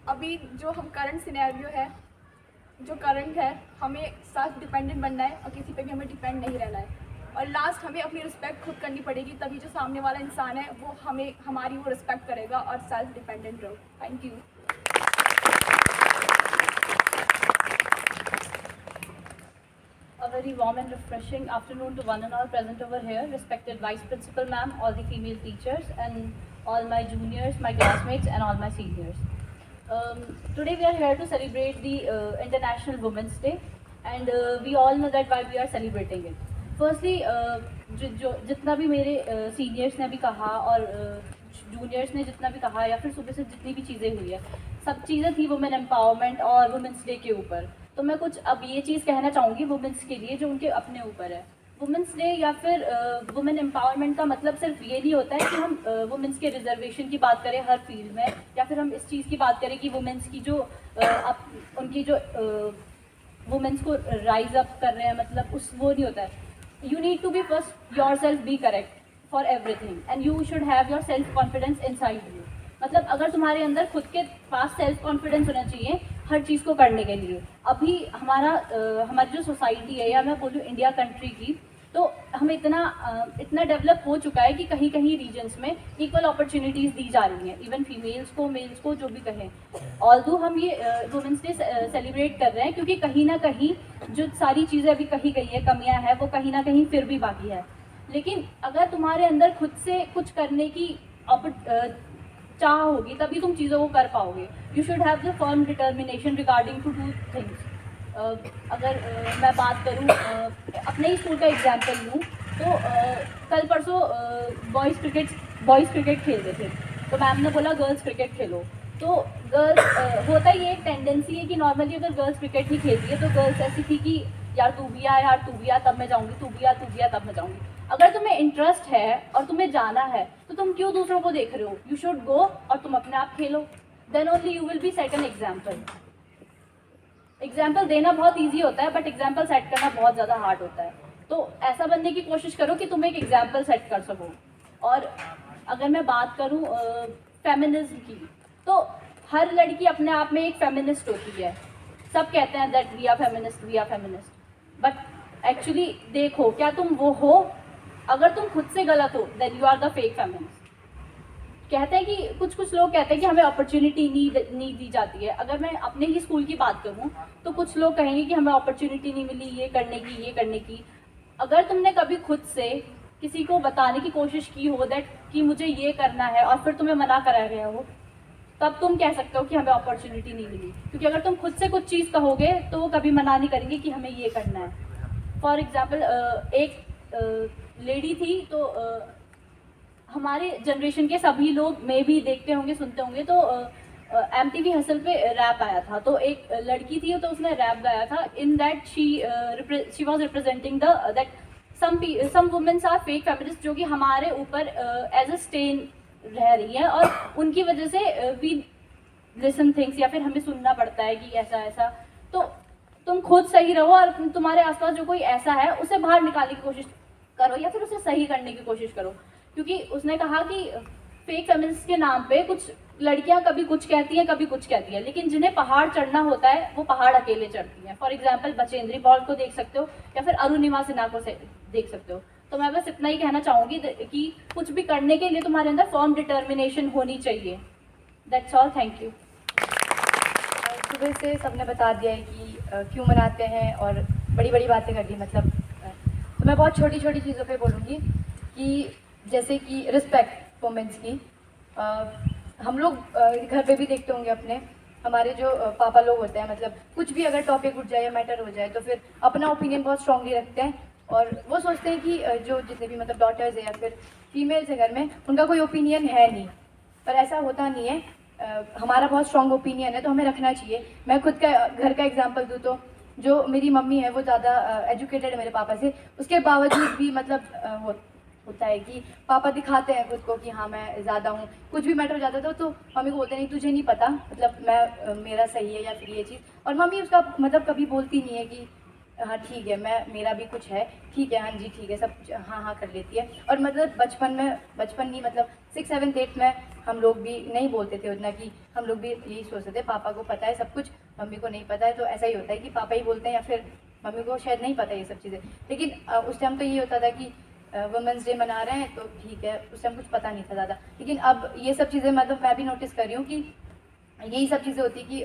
अभी जो हम करंट सिनेरियो है, जो करंट है, हमें सेल्फ डिपेंडेंट बनना है और किसी पे भी हमें डिपेंड नहीं रहना है। और लास्ट हमें अपनी रिस्पेक्ट खुद करनी पड़ेगी, तभी जो सामने वाला इंसान है वो हमारी वो रिस्पेक्ट करेगा और सेल्फ डिपेंडेंट रहो। Thank you. A very warm and refreshing afternoon to one and all present over here, respected Vice Principal Ma'am, all the female teachers, and all my juniors, my classmates, and all my seniors. Today we are here to celebrate the International Women's Day. and we all know that why we are celebrating it. Firstly, जो जितना भी मेरे seniors ने भी कहा और juniors ने जितना भी कहा या फिर सुबह से जितनी भी चीज़ें हुई है, सब चीज़ें थी वुमेन एम्पावरमेंट और वुमेंस डे के ऊपर। तो मैं कुछ अब ये चीज़ कहना चाहूँगी वुमेंस के लिए जो उनके अपने ऊपर है। वुमेंस डे या फिर वुमेन एम्पावरमेंट का मतलब सिर्फ ये नहीं होता है कि हम वुमेंस के रिजर्वेशन की बात करें हर फील्ड में, या फिर हम इस चीज़ की बात करें कि वुमेंस की जो उनकी जो वुमेंस को राइज अप कर रहे हैं, मतलब उस वो नहीं होता है। You need to be first yourself be correct for everything and you should have yourself confidence inside you. मतलब अगर तुम्हारे अंदर खुद के पास सेल्फ कॉन्फिडेंस होना चाहिए हर चीज़ को करने के लिए। अभी हमारी जो सोसाइटी है, या मैं बोलूँ इंडिया कंट्री की, तो हम इतना डेवलप हो चुका है कि कहीं कहीं रीजन्स में इक्वल अपॉर्चुनिटीज़ दी जा रही हैं, इवन फीमेल्स को मेल्स को जो भी कहें। ऑल्दो हम ये वुमेंस डे सेलिब्रेट कर रहे हैं क्योंकि कहीं ना कहीं जो सारी चीज़ें अभी कही गई है, कमियां हैं, वो कहीं ना कहीं फिर भी बाकी है। लेकिन अगर तुम्हारे अंदर खुद से कुछ करने की चाह होगी तभी तुम चीज़ों को कर पाओगे। You should have the firm determination regarding to do things. अगर मैं बात करूँ अपने ही स्कूल का एग्जांपल लूँ तो कल परसों बॉयज़ क्रिकेट खेल रहे थे, तो मैम ने बोला गर्ल्स क्रिकेट खेलो। तो गर्ल्स होता ही एक टेंडेंसी है कि नॉर्मली अगर गर्ल्स क्रिकेट नहीं खेलती है तो गर्ल्स ऐसी थी कि यार तू भी आ तब मैं जाऊँगी, तू भी आ तब मैं जाऊँगी। अगर तुम्हें इंटरेस्ट है और तुम्हें जाना है तो तुम क्यों दूसरों को देख रहे हो? यू शुड गो और तुम अपने आप खेलो, then only you will be set an example. Example देना बहुत ईजी होता है बट एग्जाम्पल सेट करना बहुत ज़्यादा हार्ड होता है। तो ऐसा बनने की कोशिश करो कि तुम एक एग्जाम्पल सेट कर सको। और अगर मैं बात करूँ फेमिनिज्म की, तो हर लड़की अपने आप में एक फेमिनिस्ट होती है। सब कहते हैं that we are feminist, but actually देखो क्या तुम वो हो? अगर तुम खुद से गलत हो then you are the fake feminist. कहते हैं कि कुछ लोग कहते हैं कि हमें अपॉर्चुनिटी नहीं दी जाती है। अगर मैं अपने ही स्कूल की बात करूं तो कुछ लोग कहेंगे कि हमें अपॉर्चुनिटी नहीं मिली ये करने की। अगर तुमने कभी खुद से किसी को बताने की कोशिश की हो दैट कि मुझे ये करना है और फिर तुम्हें मना करा गया हो, तब तुम कह सकते हो कि हमें अपॉर्चुनिटी नहीं मिली। क्योंकि अगर तुम खुद से कुछ चीज़ कहोगे तो वो कभी मना नहीं करेंगे कि हमें ये करना है। फॉर एग्जाम्पल एक लेडी थी, तो हमारे जनरेशन के सभी लोग मे भी देखते होंगे, सुनते होंगे, तो MTV हसल पे रैप आया था। तो एक लड़की थी तो उसने रैप गाया था। In that she was representing that some women's are fake feminist, जो कि हमारे ऊपर एज अ स्टेन रह रही है और उनकी वजह से वी लिसन थिंग्स, या फिर हमें सुनना पड़ता है कि ऐसा। तो तुम खुद सही रहो और तुम्हारे आसपास जो कोई ऐसा है उसे बाहर निकालने की कोशिश करो या फिर उसे सही करने की कोशिश करो। क्योंकि उसने कहा कि फेक फेमिनिस्ट के नाम पे कुछ लड़कियां कभी कुछ कहती हैं कभी कुछ कहती हैं, लेकिन जिन्हें पहाड़ चढ़ना होता है वो पहाड़ अकेले चढ़ती हैं। फॉर एग्जाम्पल बचेंद्री पाल को देख सकते हो या फिर अरुणिमा सिन्हा को देख सकते हो। तो मैं बस इतना ही कहना चाहूँगी कि कुछ भी करने के लिए तुम्हारे अंदर फर्म डिटर्मिनेशन होनी चाहिए। That's all, thank you. सुबह से सबने बता दिया है कि क्यों मनाते हैं और बड़ी बड़ी बातें कर दी। मतलब तो मैं बहुत छोटी छोटी चीज़ों पे बोलूँगी कि जैसे कि रिस्पेक्ट वुमेन्स की। हम लोग घर पे भी देखते होंगे अपने, हमारे जो पापा लोग होते हैं, मतलब कुछ भी अगर टॉपिक उठ जाए या मैटर हो जाए तो फिर अपना ओपिनियन बहुत स्ट्रांगली रखते हैं और वो सोचते हैं कि जो जितने भी मतलब डॉटर्स है या फिर फीमेल्स है घर में, उनका कोई ओपिनियन है नहीं। पर ऐसा होता नहीं है। हमारा बहुत स्ट्रॉन्ग ओपिनियन है तो हमें रखना चाहिए। मैं खुद का घर का एग्जाम्पल दूँ तो जो मेरी मम्मी है वो ज़्यादा एजुकेटेड है मेरे पापा से, उसके बावजूद भी मतलब होता है कि पापा दिखाते हैं खुद को कि हाँ मैं ज़्यादा हूँ। कुछ भी मैटर हो जाता था तो मम्मी को बोलते नहीं तुझे नहीं पता, मतलब मेरा सही है या फिर ये चीज़। और मम्मी उसका मतलब कभी बोलती नहीं है कि हाँ ठीक है मेरा भी कुछ है, ठीक है हाँ जी ठीक है, सब कुछ हाँ कर लेती है। और मतलब बचपन नहीं मतलब 6, 7, 8 में हम लोग भी नहीं बोलते थे उतना, कि हम लोग भी यही सोचते थे पापा को पता है सब कुछ, मम्मी को नहीं पता है। तो ऐसा ही होता है कि पापा ही बोलते हैं या फिर मम्मी को शायद नहीं पता ये सब चीज़ें। लेकिन उस टाइम तो ये होता था कि वुमेंस डे मना रहे हैं तो ठीक है, उस टाइम कुछ पता नहीं था ज़्यादा। लेकिन अब ये सब चीज़ें मतलब मैं भी नोटिस कर रही हूँ कि यही सब चीज़ें होती कि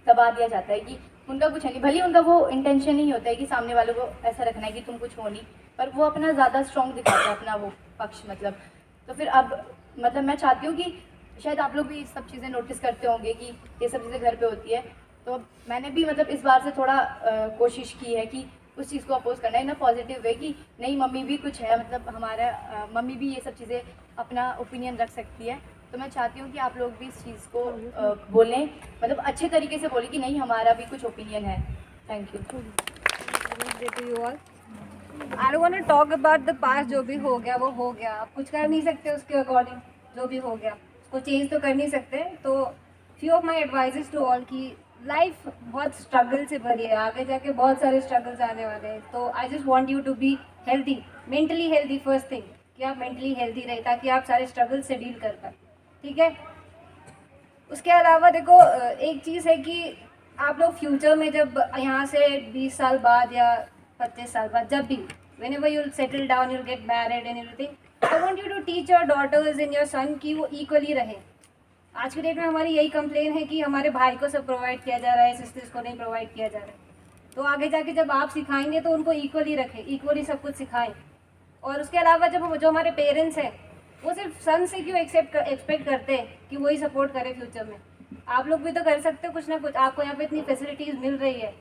दबा दिया जाता है कि उनका कुछ है नहीं। भले उनका वो इंटेंशन नहीं होता है कि सामने वालों को ऐसा रखना है कि तुम कुछ हो नहीं, पर वो अपना ज़्यादा स्ट्रॉन्ग दिखाता है अपना वो पक्ष मतलब। तो फिर अब मतलब मैं चाहती हूँ कि शायद आप लोग भी सब चीज़ें नोटिस करते होंगे कि ये सब चीज़ें घर पे होती है। तो मैंने भी मतलब इस बार से थोड़ा कोशिश की है कि उस चीज़ को अपोज करना है ना पॉजिटिव वे कि नहीं मम्मी भी कुछ है, मतलब हमारा मम्मी भी ये सब चीज़ें अपना ओपिनियन रख सकती है। तो मैं चाहती हूँ कि आप लोग भी इस चीज़ को बोलें, मतलब अच्छे तरीके से बोलें कि नहीं हमारा भी कुछ ओपिनियन है। Thank you. I don't want to talk about the past. जो भी हो गया वो हो गया, आप कुछ कर नहीं सकते उसके अकॉर्डिंग। जो भी हो गया उसको चेंज तो कर नहीं सकते। तो few of my advices to all की लाइफ बहुत स्ट्रगल से भरी है, आगे जाके बहुत सारे स्ट्रगल्स आने वाले हैं। तो I just want you to be healthy, mentally healthy. First thing कि आप मेंटली हेल्दी रहे ताकि आप सारे स्ट्रगल से डील कर पाए, ठीक है। उसके अलावा देखो एक चीज़ है कि आप लोग फ्यूचर में जब यहाँ से 20 साल बाद या 25 साल बाद जब भी whenever you'll settle down, you'll get married and everything, I want you to teach your daughters and your son कि वो equally रहे। आज के डेट में हमारी यही कंप्लेन है कि हमारे भाई को सब प्रोवाइड किया जा रहा है, सिस्टर्स को नहीं प्रोवाइड किया जा रहा है। तो आगे जाके जब आप सिखाएंगे तो उनको इक्वली रखें, इक्वली सब कुछ सिखाएं। और उसके अलावा जब जो हमारे पेरेंट्स हैं वो सिर्फ सन से क्यों एक्सपेक्ट करते हैं कि वही सपोर्ट करे फ्यूचर में। आप लोग भी तो कर सकते हो कुछ ना कुछ। आपको यहाँ पे इतनी फैसिलिटीज़ मिल रही है,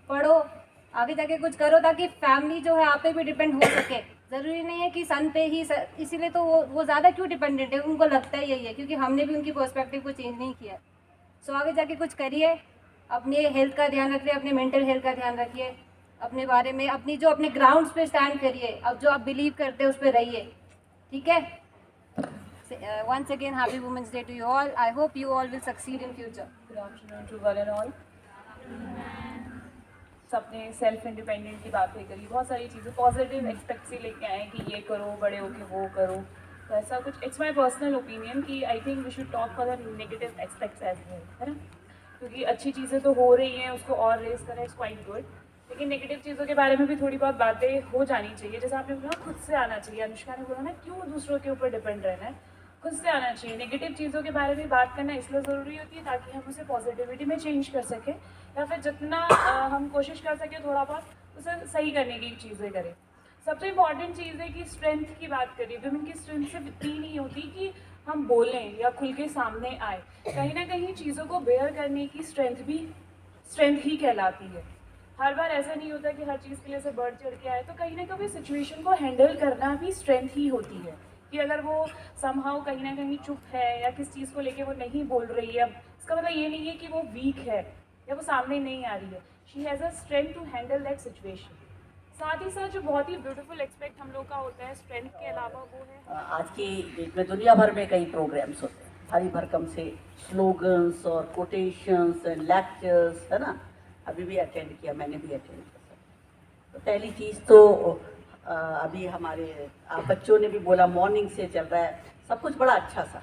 पढ़ो, आगे जाके कुछ करो ताकि फैमिली जो है आप पे भी डिपेंड हो सके। ज़रूरी नहीं है कि सन पे ही, इसीलिए तो वो ज़्यादा क्यों डिपेंडेंट है, उनको लगता है यही है क्योंकि हमने भी उनकी पर्सपेक्टिव को चेंज नहीं किया। सो आगे जाके कुछ करिए, अपने हेल्थ का ध्यान रखिए, अपने मेंटल हेल्थ का ध्यान रखिए, अपने बारे में अपने ग्राउंड्स पे स्टैंड करिए। अब जो आप बिलीव करते हैं उस पर रहिए, ठीक है। Once again, happy Women's Day to you all. I hope you all will succeed in future. Good afternoon to one and all. सबने सेल्फ इंडिपेंडेंट की बातें करी, बहुत सारी चीज़ें पॉजिटिव एक्सपेक्ट से लेके आए कि ये करो, बड़े होके वो करो। तो ऐसा कुछ, इट्स माय पर्सनल ओपिनियन कि I think we should talk for the negative expects as well, है ना। क्योंकि अच्छी चीज़ें तो हो रही हैं, उसको और रेस करें, इट्स क्वाइट गुड। लेकिन नेगेटिव चीज़ों के बारे में भी थोड़ी बहुत बातें हो जानी चाहिए। जैसे आपने बोला खुद से आना चाहिए, अनुष्का ने बोला ना क्यों दूसरों के ऊपर डिपेंड रहना है, खुद से आना चाहिए। नेगेटिव चीज़ों के बारे में बात करना इसलिए ज़रूरी होती है ताकि हम उसे पॉजिटिविटी में चेंज कर सकें, या फिर जितना हम कोशिश कर सकें थोड़ा बहुत उसे सही करने की चीज़ें करें। सबसे इम्पॉर्टेंट चीज़ है कि स्ट्रेंथ की बात करिए। वुमेन की स्ट्रेंथ सिर्फ इतनी नहीं होती कि हम बोलें या खुल के सामने आए, कहीं ना कहीं चीज़ों को बेयर करने की स्ट्रेंथ भी स्ट्रेंथ ही कहलाती है। हर बार ऐसा नहीं होता कि हर चीज़ के लिए से बढ़ चढ़ के आए, तो कहीं ना कहीं सिचुएशन को हैंडल करना भी स्ट्रेंथ ही होती है। कि अगर वो समहाउ कहीं ना कहीं चुप है या किस चीज़ को लेके वो नहीं बोल रही है, अब इसका मतलब ये नहीं है कि वो वीक है या वो सामने नहीं आ रही है। She has a strength to handle that situation. साथ ही साथ जो बहुत ही ब्यूटीफुल एक्सपेक्ट हम लोग का होता है स्ट्रेंथ के अलावा, वो है आज की डेट में दुनिया भर में कई प्रोग्राम्स होते हैं, भारी भरकम से स्लोगन्स और कोटेशंस एंड लेक्चर्स, है ना। अभी भी अटेंड किया, मैंने भी अटेंड किया। तो पहली चीज़ तो अभी हमारे बच्चों ने भी बोला मॉर्निंग से चल रहा है, सब कुछ बड़ा अच्छा सा।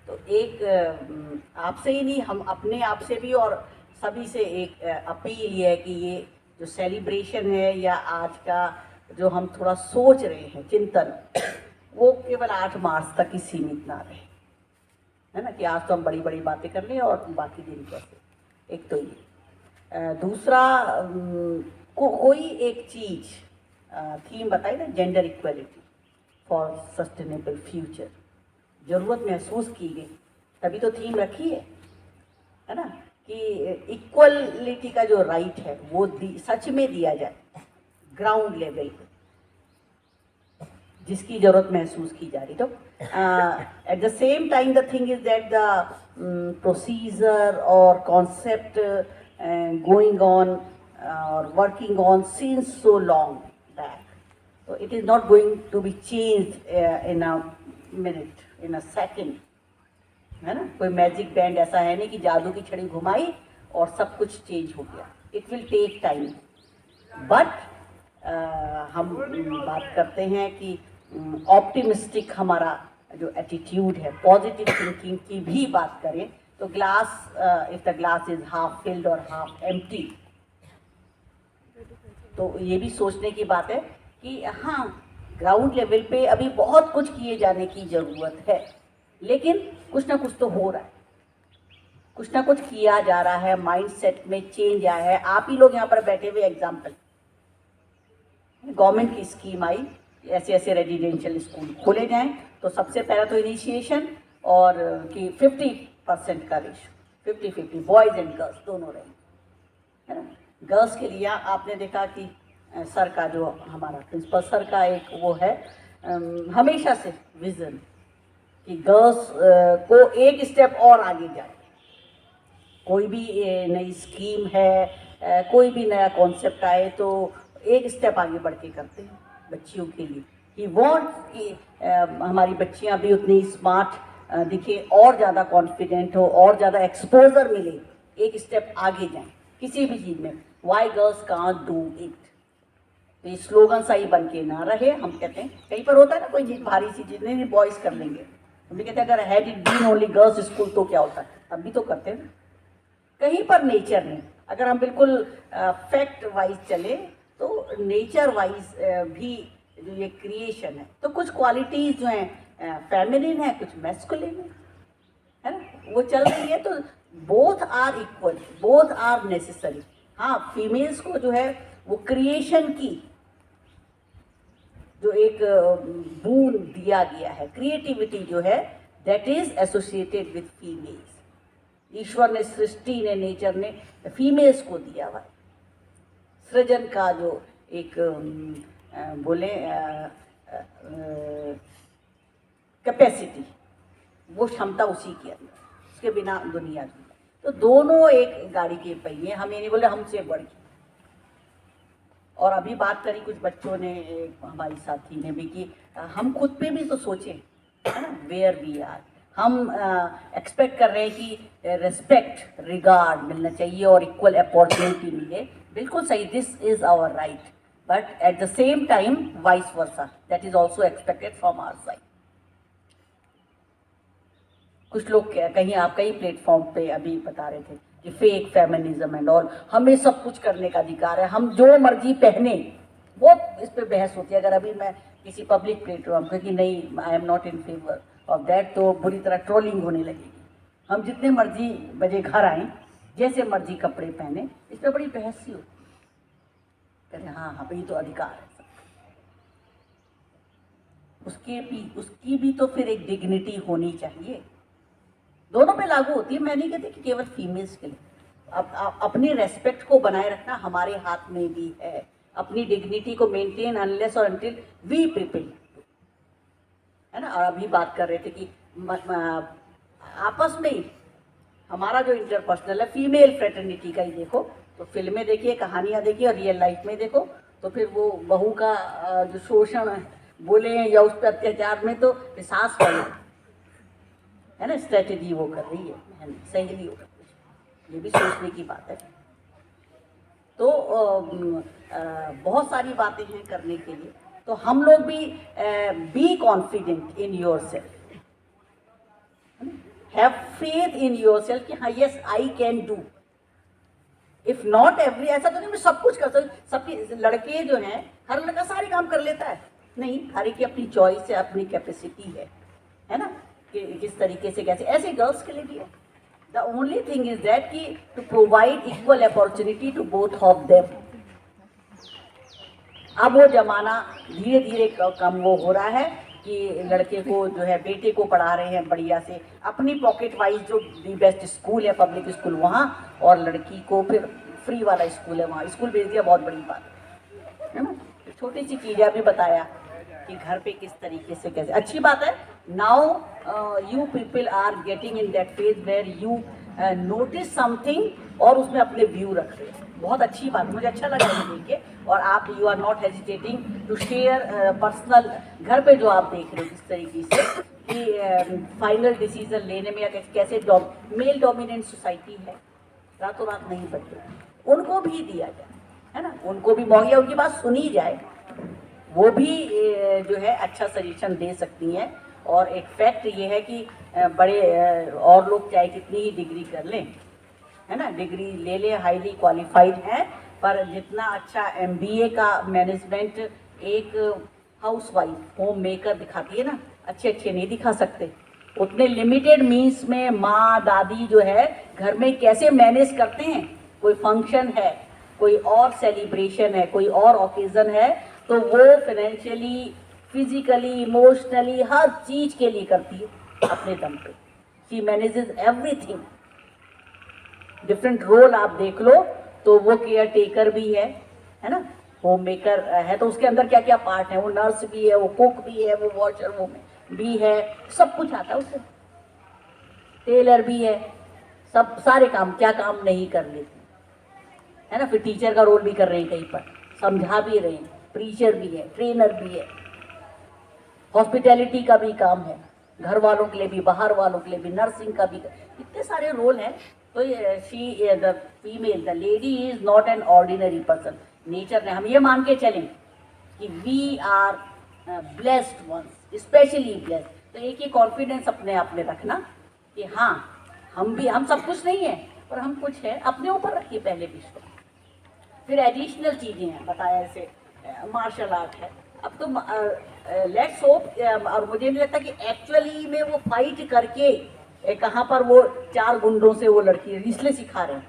तो एक आपसे ही नहीं, हम अपने आप से भी और सभी से एक अपील ये है कि ये जो सेलिब्रेशन है या आज का जो हम थोड़ा सोच रहे हैं चिंतन, वो केवल 8 मार्च तक ही सीमित ना रहे, है ना। कि आज तो हम बड़ी बड़ी बातें कर लें और बाकी दिन कैसे। एक तो ये, दूसरा कोई एक चीज़ थीम बताई ना, gender equality for sustainable future, ज़रूरत महसूस की गई तभी तो थीम रखी है ना। कि इक्वलिटी का जो राइट है वो सच में दिया जाए ग्राउंड लेवल पे, जिसकी ज़रूरत महसूस की जा रही। तो eight the same time the thing is that the procedure और कॉन्सेप्ट गोइंग ऑन और working on since so long back. So it is not going to be changed in a minute, in a second, है ना। कोई magic band ऐसा है नहीं कि जादू की छड़ी घुमाई और सब कुछ चेंज हो गया। It will take time, but हम बात करते हैं कि ऑप्टिमिस्टिक हमारा जो एटीट्यूड है, पॉजिटिव थिंकिंग की भी बात करें तो glass, if the glass is half filled और हाफ एम्प्टी, तो ये भी सोचने की बात है कि हाँ ग्राउंड लेवल पे अभी बहुत कुछ किए जाने की ज़रूरत है, लेकिन कुछ ना कुछ तो हो रहा है, कुछ ना कुछ किया जा रहा है, माइंडसेट में चेंज आया है। आप ही लोग यहाँ पर बैठे हुए एग्जाम्पल, गवर्नमेंट की स्कीम आई, ऐसे ऐसे रेजिडेंशियल स्कूल खोले जाएं, तो सबसे पहला तो इनिशिएशन और कि 50% का रेशो, 50-50 बॉयज़ एंड गर्ल्स दोनों रहे, है ना। गर्ल्स के लिए आपने देखा कि सर का जो हमारा प्रिंसिपल सर का एक वो है हमेशा से विज़न कि गर्ल्स को एक स्टेप और आगे जाए। कोई भी नई स्कीम है, कोई भी नया कॉन्सेप्ट आए तो एक स्टेप आगे बढ़ के करते हैं बच्चियों के लिए। ही वॉन्ट कि हमारी बच्चियां भी उतनी स्मार्ट दिखे और ज़्यादा कॉन्फिडेंट हो और ज़्यादा एक्सपोजर मिले, एक स्टेप आगे जाएं किसी भी चीज़ में। Why girls can't do it, तो ये स्लोगन सही बन के ना रहे। हम कहते हैं कहीं पर होता है ना कोई चीज़ भारी सी चीज़, नहीं बॉयज़ कर लेंगे, हम भी कहते हैं अगर had it been only girls school तो क्या होता है, तब भी तो करते हैं। कहीं पर नेचर में अगर हम बिल्कुल फैक्ट वाइज चले तो नेचर वाइज भी जो ये क्रिएशन है तो कुछ क्वालिटीज़ जो हैं फेमिनिन है, कुछ मैस्कुलिन है ना, वो चल रही है। तो both are equal, both are necessary. हाँ, फीमेल्स को जो है वो क्रिएशन की जो एक बून दिया गया है, क्रिएटिविटी जो है that is associated with females. ईश्वर ने, सृष्टि ने, नेचर ने फीमेल्स को दिया हुआ है। सृजन का जो एक बोले कैपेसिटी, वो क्षमता उसी के अंदर, उसके बिना दुनिया की। तो दोनों एक गाड़ी के पहिए, हम ये नहीं बोले हमसे बढ़ के। और अभी बात करी कुछ बच्चों ने, हमारी साथी ने भी, कि हम खुद पे भी तो सोचें, है ना, वेयर वी आर। हम एक्सपेक्ट कर रहे हैं कि रिस्पेक्ट, रिगार्ड मिलना चाहिए और इक्वल अपॉर्चुनिटी मिले, बिल्कुल सही, this is our right, but at the same time vice versa, that is also expected from our side. कुछ लोग कहीं आप कई प्लेटफॉर्म पे अभी बता रहे थे कि फेक फेमिनिज्म एंड ऑल, हमें सब कुछ करने का अधिकार है, हम जो मर्जी पहने, वो इस पे बहस होती है। अगर अभी मैं किसी पब्लिक प्लेटफॉर्म पे कि नहीं I am not in favour of that, तो बुरी तरह ट्रोलिंग होने लगेगी। हम जितने मर्जी बजे घर आएँ, जैसे मर्जी कपड़े पहने, इस पर बड़ी बहस सी होती है। कहते हाँ हाँ भाई तो अधिकार है, उसकी भी तो फिर एक डिग्निटी होनी चाहिए। दोनों पे लागू होती है, मैं नहीं कहती कि केवल फीमेल्स के लिए। अपनी रेस्पेक्ट को बनाए रखना हमारे हाथ में भी है, अपनी डिग्निटी को मेंटेन अनलेस और अनटिल वी पीपल, है ना। और अभी बात कर रहे थे कि आपस में ही हमारा जो इंटरपर्सनल है, फीमेल फ्रेटर्निटी का ही देखो तो फिल्में देखिए, कहानियाँ देखिए, और रियल लाइफ में देखो तो फिर वो बहू का जो शोषण बोले या उस पर अत्याचार में तो पिशाच वाली, है ना, स्ट्रेटेजी वो कर रही है, सहेली वो कर रही है। ये भी सोचने की बात है। तो बहुत सारी बातें हैं करने के लिए। तो हम लोग भी be confident in your self, have faith in your self कि हाँ yes I can do. If not every, ऐसा तो नहीं मैं सब कुछ कर सकती, सबकी लड़के जो हैं, हर लड़का सारे काम कर लेता है, नहीं, हर एक की अपनी चॉइस है, अपनी कैपेसिटी है ना, कि किस तरीके से कैसे। ऐसे गर्ल्स के लिए भी है। The only thing is that कि to provide equal opportunity to both of them. अब वो जमाना धीरे धीरे कम वो हो रहा है कि लड़के को जो है, बेटे को पढ़ा रहे हैं बढ़िया से, अपनी पॉकेट वाइज जो दी बेस्ट स्कूल है, पब्लिक स्कूल, वहाँ, और लड़की को फिर फ्री वाला स्कूल है, वहाँ स्कूल भेज दिया। बहुत बड़ी बात है ना। छोटी सी चीज़ें अभी बताया कि घर पे किस तरीके से कैसे, अच्छी बात है। Now you people are getting in that phase where you notice something और उसमें अपने व्यू रख रहे हैं। बहुत अच्छी बात, मुझे अच्छा लगा ये देख के। और आप you are not hesitating to share personal, घर पे जो आप देख रहे हो किस तरीके से कि फाइनल डिसीजन लेने में या कैसे मेल डोमिनेंट सोसाइटी है, रातों रात नहीं बदले, उनको भी दिया जाए, है ना, उनको भी मौका, उनकी बात सुनी जाए, वो भी जो है अच्छा सजेशन दे सकती हैं। और एक फैक्ट ये है कि बड़े और लोग चाहे कितनी ही डिग्री कर लें, है ना, डिग्री ले लें, हाईली क्वालिफाइड हैं, पर जितना अच्छा MBA का मैनेजमेंट एक हाउसवाइफ, होम मेकर दिखाती है ना, अच्छे नहीं दिखा सकते। उतने लिमिटेड मीन्स में माँ दादी जो है घर में कैसे मैनेज करते हैं, कोई फंक्शन है, कोई और सेलिब्रेशन है, कोई और ओकेज़न है, तो वो फाइनेंशियली, फिजिकली, इमोशनली हर चीज़ के लिए करती है अपने दम पे। She manages everything, different role आप देख लो तो वो केयर टेकर भी है ना, होम मेकर है, तो उसके अंदर क्या क्या पार्ट है, वो नर्स भी है, वो कुक भी है, वो वॉशर वूमेन भी है, सब कुछ आता है उससे, टेलर भी है, सब सारे काम, क्या काम नहीं कर लेते है ना। फिर टीचर का रोल भी कर रहे हैं, कहीं पर समझा भी रहे हैं, प्रीचर भी है, ट्रेनर भी है, हॉस्पिटैलिटी का भी काम है, घर वालों के लिए भी, बाहर वालों के लिए भी, नर्सिंग का भी, इतने सारे रोल हैं। तो she the female, the lady is not an ordinary person. Nature ने हम ये मान के चलें कि we are blessed ones, specially blessed. तो एक ही कॉन्फिडेंस अपने आप में रखना कि हाँ हम सब कुछ नहीं है, पर हम कुछ है, अपने ऊपर रखिए पहले विश्वास। फिर एडिशनल चीज़ें हैं बताया, ऐसे मार्शल आर्ट है। अब तो लेट्स होप, और मुझे नहीं लगता कि एक्चुअली में वो फाइट करके कहाँ पर वो 4 गुंडों से वो लड़की इसलिए सिखा रहे हैं,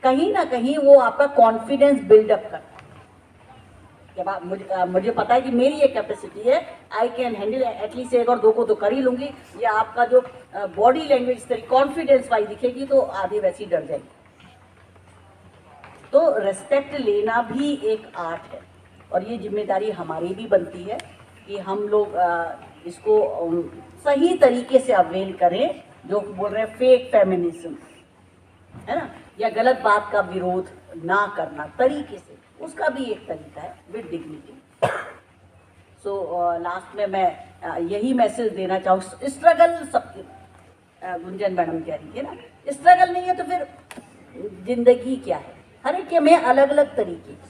कहीं ना कहीं वो आपका कॉन्फिडेंस बिल्डअप करता है। जब आप मुझे पता है कि मेरी ये कैपेसिटी है, आई कैन हैंडल एटलीस्ट 1 और 2 को तो कर ही लूँगी, या आपका जो बॉडी लैंग्वेज इस तरह कॉन्फिडेंस वाइज दिखेगी तो आधी वैसी डर जाएगी। तो रेस्पेक्ट लेना भी एक आर्ट है, और ये जिम्मेदारी हमारी भी बनती है कि हम लोग इसको सही तरीके से अवेल करें। जो बोल रहे हैं फेक फेमिनिज्म है ना, या गलत बात का विरोध ना करना तरीके से, उसका भी एक तरीका है विद डिग्निटी। सो लास्ट में मैं यही मैसेज देना चाहूँ, स्ट्रगल सबके, गुंजन मैडम कह रही है ना, स्ट्रगल नहीं है तो फिर जिंदगी क्या है, हर एक में अलग अलग तरीके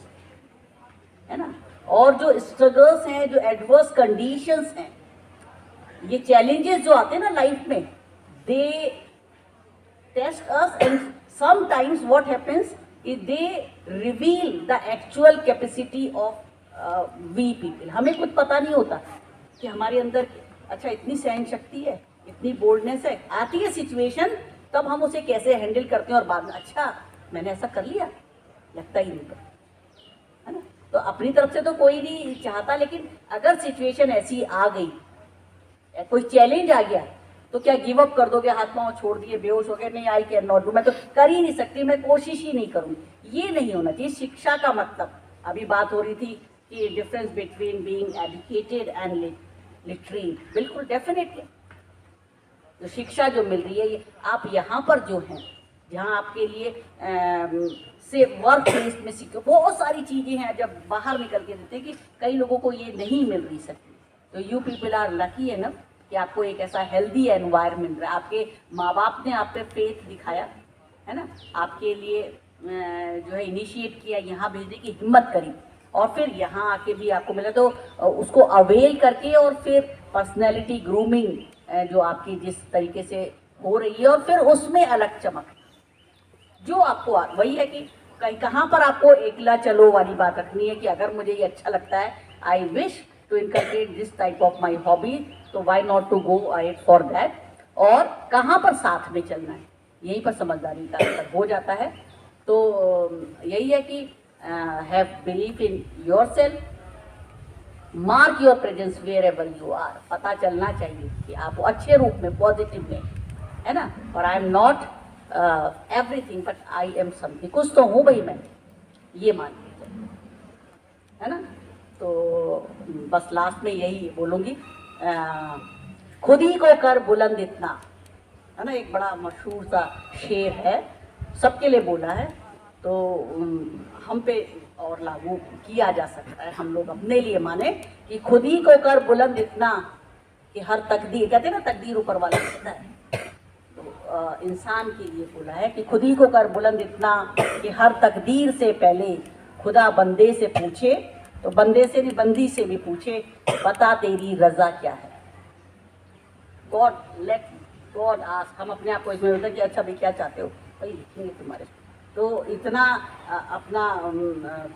है ना। और जो स्ट्रगल्स हैं, जो एडवर्स कंडीशंस हैं, ये चैलेंजेस जो आते हैं ना लाइफ में, they test us, and sometimes what happens is they reveal the actual capacity of we people. हमें कुछ पता नहीं होता कि हमारे अंदर अच्छा इतनी सहन शक्ति है, इतनी बोल्डनेस है, आती है सिचुएशन तब हम उसे कैसे हैंडल करते हैं, और बाद में अच्छा मैंने ऐसा कर लिया, लगता ही नहीं है ना। तो अपनी तरफ से तो कोई नहीं चाहता, लेकिन अगर सिचुएशन ऐसी आ गई, कोई चैलेंज आ गया, तो क्या गिव अप कर दोगे, हाथ पांव छोड़ दिए, बेहोश हो गए, नहीं आई कैन नॉट डू, मैं तो कर ही नहीं सकती, मैं कोशिश ही नहीं करूँगी, ये नहीं होना चाहिए। शिक्षा का मतलब, अभी बात हो रही थी कि difference between being educated and literate, बिल्कुल डेफिनेटली जो शिक्षा जो मिल रही है, ये आप यहाँ पर जो हैं, जहाँ आपके लिए से वर्क प्लेस में सीखो, बहुत सारी चीज़ें हैं जब बाहर निकल के देते हैं कि कई लोगों को ये नहीं मिल रही सकती। तो यू पीपल आर लकी है ना कि आपको एक ऐसा हेल्दी एनवायरनमेंट मिल रहा है, आपके माँ बाप ने आप पे फेथ दिखाया है ना, आपके लिए जो है इनिशिएट किया, यहाँ भेजने की हिम्मत करी, और फिर यहाँ आके भी आपको मिला, तो उसको अवेल करके, और फिर पर्सनैलिटी ग्रूमिंग जो आपकी जिस तरीके से हो रही है, और फिर उसमें अलग चमक जो आपको वही है कि कहीं कहाँ पर आपको एकला चलो वाली बात रखनी है कि अगर मुझे ये अच्छा लगता है, I wish to inculcate this type of my hobby, तो why not to go ahead for that, और कहाँ पर साथ में चलना है, यहीं पर समझदारी का अंतर हो जाता है। तो यही है कि have belief in yourself, mark your presence wherever you are, पता चलना चाहिए कि आप अच्छे रूप में, पॉजिटिव में है ना, और I am not everything but I am something, कुछ तो हूँ भाई मैं, ये मान लीजिए है ना। तो बस लास्ट में यही बोलूँगी, खुद ही को कर बुलंद इतना, है ना, एक बड़ा मशहूर सा शेर है, सबके लिए बोला है, तो हम पे और लागू किया जा सकता है। हम लोग अपने लिए माने कि खुद ही को कर बुलंद इतना कि हर तकदीर, कहते हैं ना तकदीर ऊपर वाला कहता है, तो इंसान के लिए बोला है कि खुद ही को कर बुलंद इतना कि हर तकदीर से पहले खुदा बंदे से पूछे, तो बंदे से नहीं बंदी से भी पूछे, बता तेरी रजा क्या है। गॉड लेट गॉड आस्क, हम अपने आप को इसमें बोलते हैं कि अच्छा भाई क्या चाहते हो, भाई लिखेंगे तुम्हारे। तो इतना अपना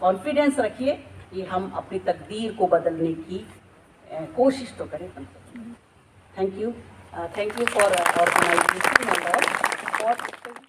कॉन्फिडेंस रखिए कि हम अपनी तकदीर को बदलने की कोशिश तो करें। Thank you for organisation and all.